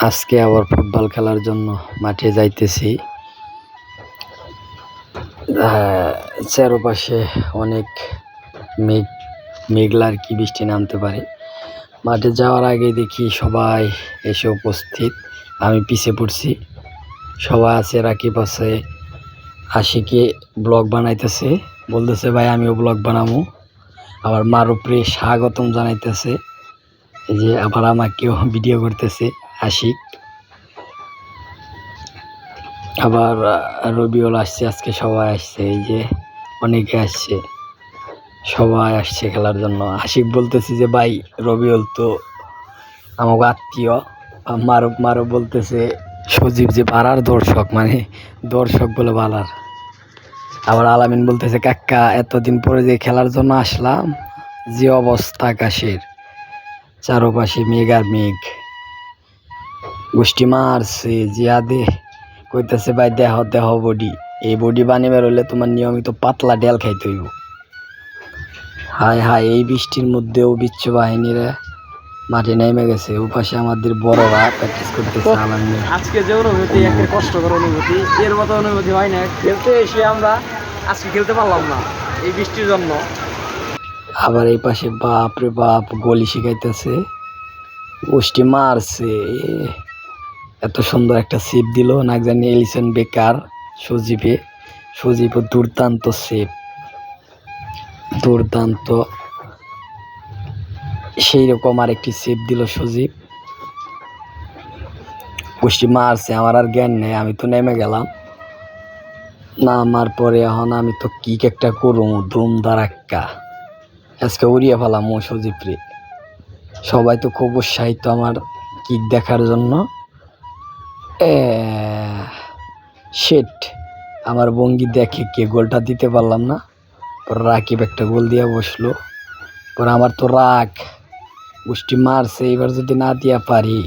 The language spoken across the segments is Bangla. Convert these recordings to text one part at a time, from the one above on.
আজকে আবার ফুটবল খেলার জন্য মাঠে যাইতেছি। চারপাশে অনেক মেঘলা আর কি, বৃষ্টি নামতে পারে। মাঠে যাওয়ার আগে দেখি সবাই এসে উপস্থিত, আমি পিছিয়ে পড়ছি। সবাই আছে, রাকিব আছে, আশিকে ব্লগ বানাইতেছে, বলতেছে ভাই আমিও ব্লগ বানাবো। আবার মারুপরে স্বাগতম জানাইতেছে, এই যে আবার আমাকেও ভিডিও করতেছে আশিক। আবার রবিউল আসছে, আজকে সবাই আসছে, এই যে অনেকে আসছে, সবাই আসছে খেলার জন্য। আশিক বলতেছি যে ভাই রবিউল তো আমাকে আত্মীয়। মারুপ বলতেছে সজীব যে বাড়ার দর্শক, মানে দর্শক বলে বালার। আবার আলামিন বলতেছে কাকা এতদিন পরে যে খেলার জন্য আসলাম, যে অবস্থা আকাশের, চারপাশে মেঘ আর মেঘ, গোষ্ঠী মারছে জিয়াদে। কইতেছে ভাই দেহ দেহ বডি, এই বডি বানিবার হইলে তোমার নিয়মিত পাতলা ডেল খাইতে হইব। হায় হায়, এই বৃষ্টির মধ্যেও বিচ্ছু বাহিনীরা মাঠে নেমে গেছে। ওপাশে আমাদের বড়রা প্র্যাকটিস করতেছে। আজকে যে অনুভূতি, একটা কষ্টকর অনুভূতি, এর মতো অনুভূতি হয় না। খেলতে এসে আমরা আজকে খেলতে পারলাম না এই বৃষ্টির জন্য। আবার এই পাশে বাপ রে বাপ গলি শিখাইতেছে, গোষ্ঠী মারছে। এত সুন্দর একটা সেপ দিল না জানি এলিসন বেকার। সজীব দুর্দান্ত সেপ, দুর্দান্ত। সেই রকম আর একটি সেপ দিল সজীব। গোষ্ঠী মারছে, আমার আর জ্ঞান নেই, আমি তো নেমে গেলাম। নামার পরে এখন আমি তো কিক একটা করবো, ধুম ধারাক্কা, আজকে উড়িয়ে ফেলাম ও সজীবরে। সবাই তো খুব উৎসাহিত আমার কিক দেখার জন্য। শেট, আমার ভঙ্গি দেখে কে গোলটা দিতে পারলাম না। পরে রাকিব একটা গোল দিয়ে বসলো। পরে আমার তো রাগ, গোষ্ঠী মারছে, এইবার যদি না দিয়া পারি,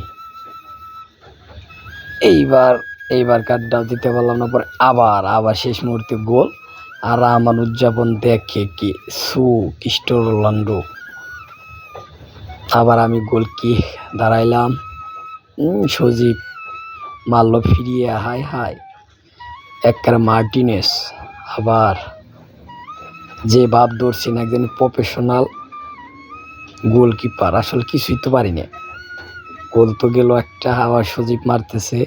এইবার কার্ডটাও দিতে পারলাম না। পরে আবার শেষ মুহূর্তে গোল। আর আমার উদযাপন দেখে কি ক্রিস্টিয়ানো রোনাল্ডো। আবার আমি গোল কি দাঁড়াইলাম, সজীব মারলো ফিরিয়ে, হায় হায় একবারে মার্টিনেস। আবার যে ভাব ধরছি না, একজন প্রফেশনাল গোলকিপার, আসলে কিছুই তো পারি না। গোল তো গেল একটা। আবার সজীব মারতেছে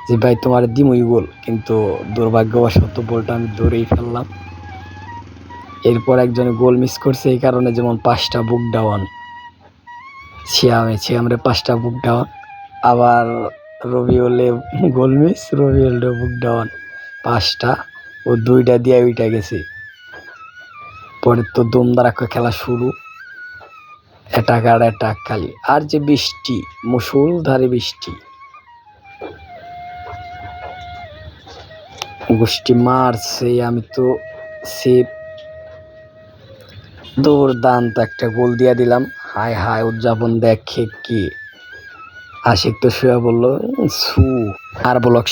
যে ভাই তোমার দিমই গোল, কিন্তু দুর্ভাগ্যবশত বলটা আমি ধরেই ফেললাম। এরপর একজনে গোল মিস করছে, এই কারণে যেমন 5টা বুক ডাউন, সিয়ামে 5টা বুক ডাউন। আবার রবিউলে গোল মিস, রবিউলও বুক ডাউন 5টা, ও 2টা দিয়ে ওইটা গেছে। পরে তো দুমদারাক্কা খেলা শুরু, অ্যাটাক আর অ্যাটাক খালি। আর যে বৃষ্টি, মুষলধারে বৃষ্টি, গোষ্ঠী মারছে। আমি তো সেপ দুর্দান্ত একটা গোল দিয়ে দিলাম। হায় হায়, উদযাপন দেখে কি আশিক তো শুয়ে বললো আর ব্লক